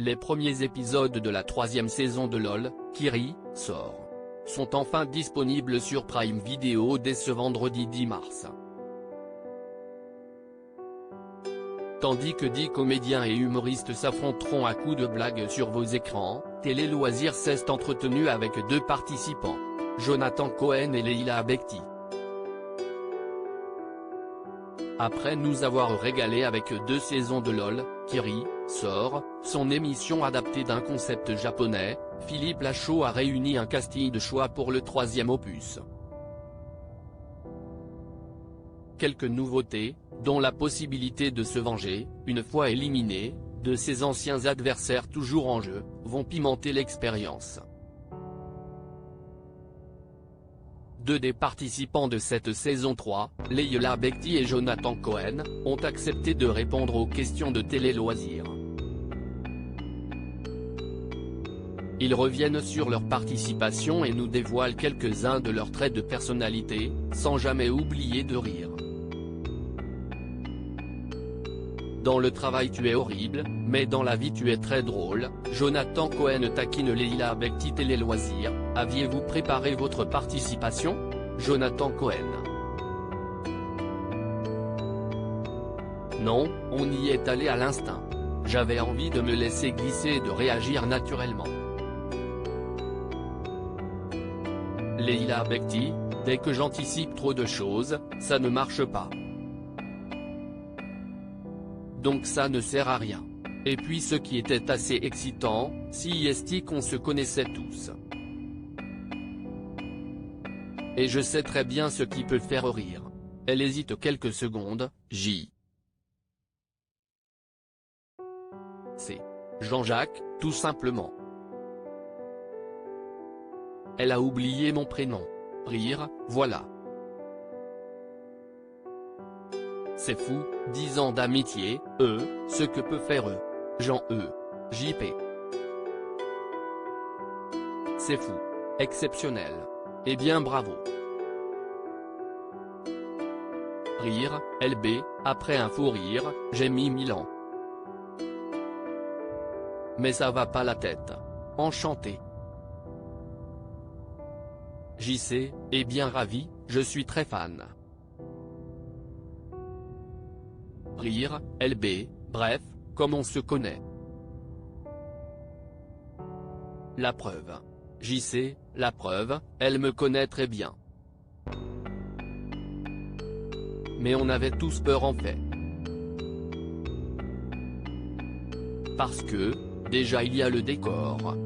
Les premiers épisodes de la 3e saison de LOL, qui rit, sort, sont enfin disponibles sur Prime Video dès ce vendredi 10 mars. Tandis que 10 comédiens et humoristes s'affronteront à coups de blagues sur vos écrans, Télé Loisirs s'est entretenu avec 2 participants, Jonathan Cohen et Leila Bekti. Après nous avoir régalé avec 2 saisons de LOL, qui rit, sort, son émission adaptée d'un concept japonais, Philippe Lachaud a réuni un casting de choix pour le 3e opus. Quelques nouveautés, dont la possibilité de se venger, une fois éliminé, de ses anciens adversaires toujours en jeu, vont pimenter l'expérience. 2 des participants de cette saison 3, Leila Bekti et Jonathan Cohen, ont accepté de répondre aux questions de Télé Loisirs. Ils reviennent sur leur participation et nous dévoilent quelques-uns de leurs traits de personnalité, sans jamais oublier de rire. Dans le travail tu es horrible, mais dans la vie tu es très drôle, Jonathan Cohen taquine Leila Bekti. Télé Loisirs, aviez-vous préparé votre participation? Jonathan Cohen: non, on y est allé à l'instinct. J'avais envie de me laisser glisser et de réagir naturellement. Leila Bekti: dès que j'anticipe trop de choses, ça ne marche pas. Donc ça ne sert à rien. Et puis ce qui était assez excitant, si est qu'on se connaissait tous. Et je sais très bien ce qui peut faire rire. Elle hésite quelques secondes, c'est Jean-Jacques, tout simplement. Elle a oublié mon prénom. Rire, voilà. C'est fou, 10 ans d'amitié, ce que peut faire Jean JP. C'est fou. Exceptionnel. Eh bien bravo. Rire, LB, après un fou rire, j'ai mis 1000 ans. Mais ça va pas la tête. Enchanté. JC, eh bien ravi, je suis très fan. Rire, LB, bref, comme on se connaît. La preuve. JC, la preuve, elle me connaît très bien. Mais on avait tous peur en fait. Parce que, déjà il y a le décor.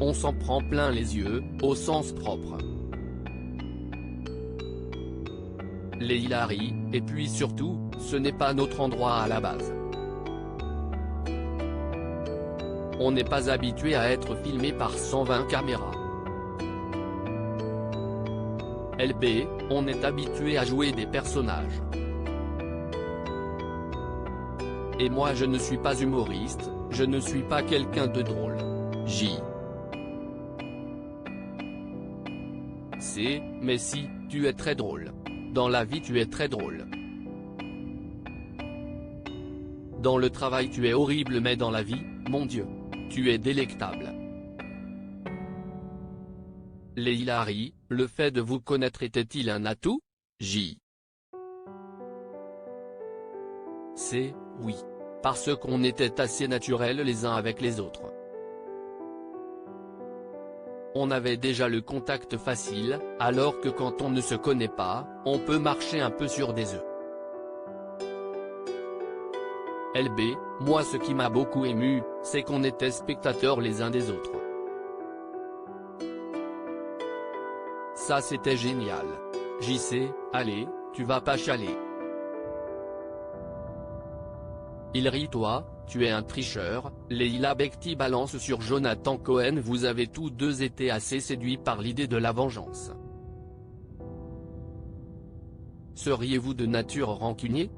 On s'en prend plein les yeux, au sens propre. Leila rit, et puis surtout, ce n'est pas notre endroit à la base. On n'est pas habitué à être filmé par 120 caméras. LB, on est habitué à jouer des personnages. Et moi je ne suis pas humoriste, je ne suis pas quelqu'un de drôle. Mais si, tu es très drôle. Dans la vie tu es très drôle. Dans le travail tu es horrible mais dans la vie, mon Dieu, tu es délectable. Leila rit, le fait de vous connaître était-il un atout? Oui. Parce qu'on était assez naturels les uns avec les autres. On avait déjà le contact facile, alors que quand on ne se connaît pas, on peut marcher un peu sur des œufs. LB, moi ce qui m'a beaucoup ému, c'est qu'on était spectateurs les uns des autres. Ça c'était génial. JC, allez, tu vas pas chialer. Il rit toi, tu es un tricheur, Leila Bekti balance sur Jonathan Cohen. Vous avez tous deux été assez séduits par l'idée de la vengeance. Seriez-vous de nature rancunier?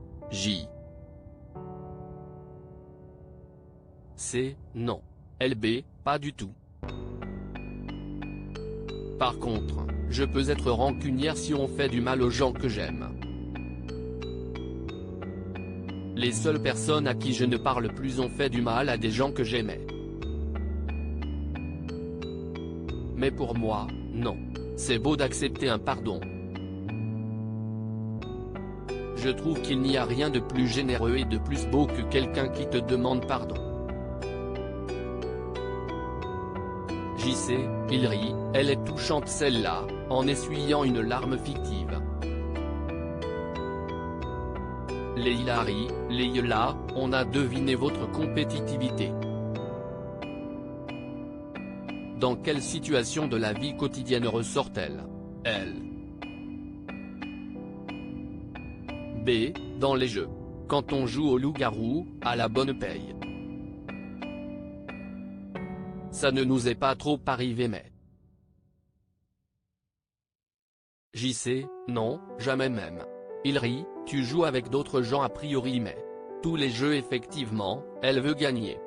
Non. LB, pas du tout. Par contre, je peux être rancunière si on fait du mal aux gens que j'aime. Les seules personnes à qui je ne parle plus ont fait du mal à des gens que j'aimais. Mais pour moi, non. C'est beau d'accepter un pardon. Je trouve qu'il n'y a rien de plus généreux et de plus beau que quelqu'un qui te demande pardon. JC, il rit, elle est touchante celle-là, en essuyant une larme fictive. Les Hilary, les Yela, on a deviné votre compétitivité. Dans quelle situation de la vie quotidienne ressort-elle, elle? B. Dans les jeux. Quand on joue au loup-garou, à la bonne paye. Ça ne nous est pas trop arrivé mais. JC, non, jamais même. Il rit, tu joues avec d'autres gens a priori mais. Tous les jeux effectivement, elle veut gagner.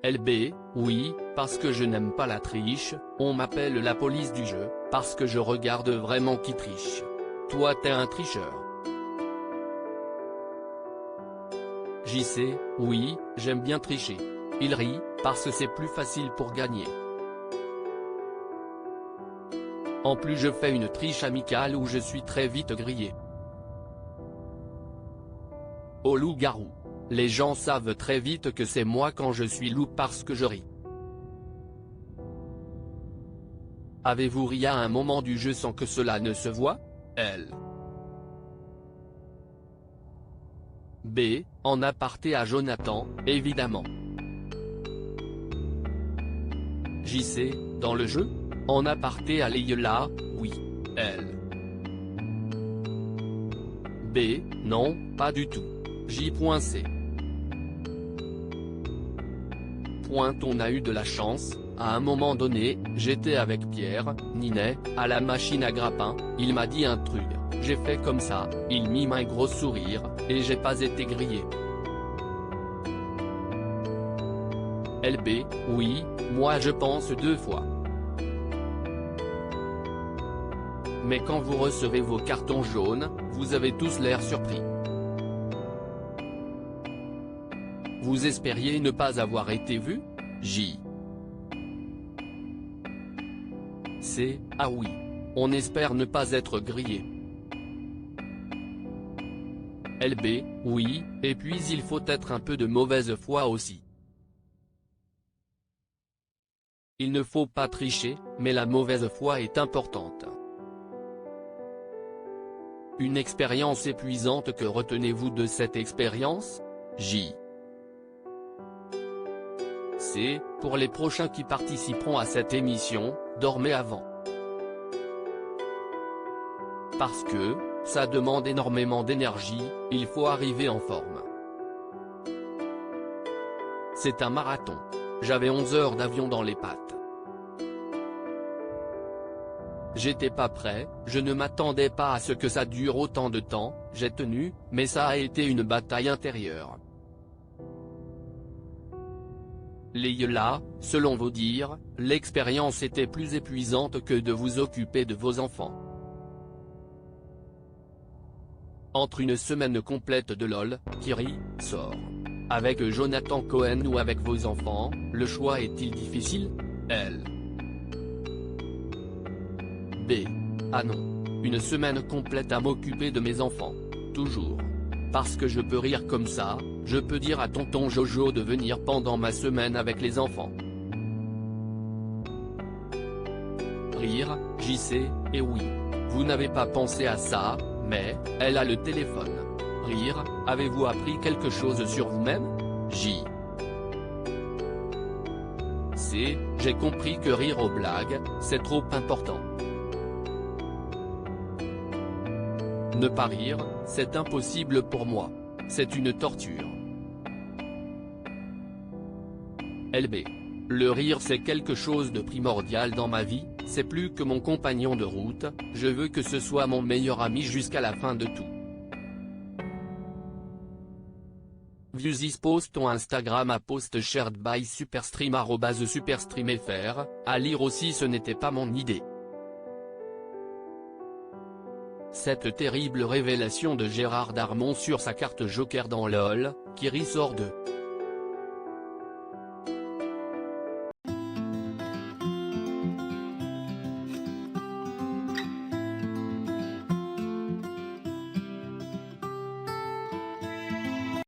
LB, oui, parce que je n'aime pas la triche, on m'appelle la police du jeu, parce que je regarde vraiment qui triche. Toi t'es un tricheur. JC, oui, j'aime bien tricher. Il rit, parce que c'est plus facile pour gagner. En plus je fais une triche amicale où je suis très vite grillé. Au loup-garou. Les gens savent très vite que c'est moi quand je suis loup parce que je ris. Avez-vous ri à un moment du jeu sans que cela ne se voie, elle? B. En aparté à Jonathan, évidemment. JC, dans le jeu? En aparté à Leila, oui, elle. B. Non, pas du tout. J.C. On a eu de la chance, à un moment donné, j'étais avec Pierre, Ninet, à la machine à grappin, il m'a dit un truc, j'ai fait comme ça, il mime un gros sourire, et j'ai pas été grillé. LB, oui, moi je pense 2 fois. Mais quand vous recevez vos cartons jaunes, vous avez tous l'air surpris. Vous espériez ne pas avoir été vu, J. C. Ah oui. On espère ne pas être grillé. LB, oui, et puis il faut être un peu de mauvaise foi aussi. Il ne faut pas tricher, mais la mauvaise foi est importante. Une expérience épuisante, que retenez-vous de cette expérience, J. C. Pour les prochains qui participeront à cette émission, dormez avant. Parce que, ça demande énormément d'énergie, il faut arriver en forme. C'est un marathon. J'avais 11 heures d'avion dans les pattes. J'étais pas prêt, je ne m'attendais pas à ce que ça dure autant de temps, j'ai tenu, mais ça a été une bataille intérieure. Les Yela, selon vos dires, l'expérience était plus épuisante que de vous occuper de vos enfants. Entre une semaine complète de LOL, qui rit, sort. Avec Jonathan Cohen ou avec vos enfants, le choix est-il difficile, elle? B. Ah non. Une semaine complète à m'occuper de mes enfants. Toujours. Parce que je peux rire comme ça, je peux dire à tonton Jojo de venir pendant ma semaine avec les enfants. Rire, JC, et oui. Vous n'avez pas pensé à ça, mais, elle a le téléphone. Rire, avez-vous appris quelque chose sur vous-même, J. C. J'ai compris que rire aux blagues, c'est trop important. Ne pas rire, c'est impossible pour moi. C'est une torture. LB. Le rire c'est quelque chose de primordial dans ma vie, c'est plus que mon compagnon de route, je veux que ce soit mon meilleur ami jusqu'à la fin de tout. Viewsis post ton Instagram à post shared by Superstream @superstreamfr, à lire aussi ce n'était pas mon idée. Cette terrible révélation de Gérard Darmon sur sa carte Joker dans LOL, Kiri sort de